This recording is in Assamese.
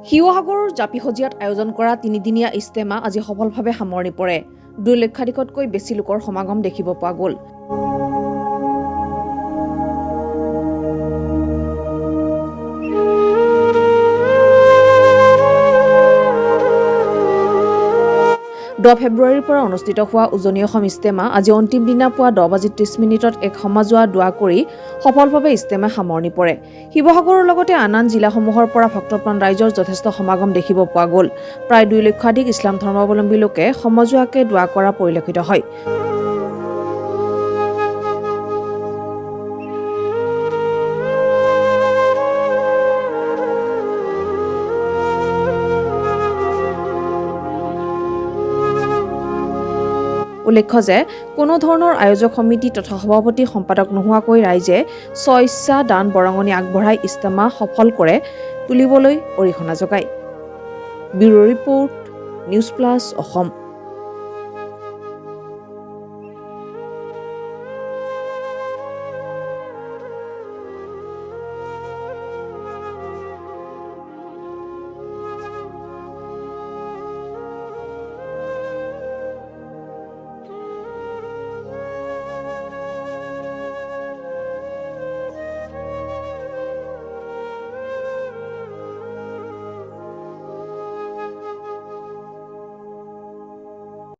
শিৱসাগৰৰ জাপিসজিয়াত আয়োজন কৰা তিনিদিনীয়া ইষ্টেমা আজি সফলভাৱে সামৰণি পৰে। 2 লক্ষাধিকতকৈ বেছি লোকৰ সমাগম দেখিব পোৱা গ'ল। ফেব্ৰুৱাৰীৰ পৰা অনুষ্ঠিত হোৱা উজনি অসম ইষ্টেমা আজি অন্তিম দিনা পুৱা 10:30 এক সমাজোৱা দোৱা কৰি সফলভাৱে ইষ্টেমা সামৰণি পৰে। শিৱসাগৰৰ লগতে আন জিলাসমূহৰ পৰা ভক্তপ্ৰাণ ৰাইজৰ যথেষ্ট সমাগম দেখিব পোৱা গ'ল। প্ৰায় 2 লক্ষাধিক ইছলাম ধৰ্মাৱলম্বী লোকে সমজুৱাকে দোৱা কৰা পৰিলক্ষিত হয়। উল্লেখ্য যে কোনো ধৰণৰ আয়োজক সমিতি তথা সভাপতি সম্পাদক নোহোৱাকৈ ৰাইজে স্বইচ্ছা দান বৰঙণি আগবঢ়াই ইষ্টেমা সফল কৰে তুলিবলৈ অৰিহণা যোগায়। Bureau report, news plus Assam.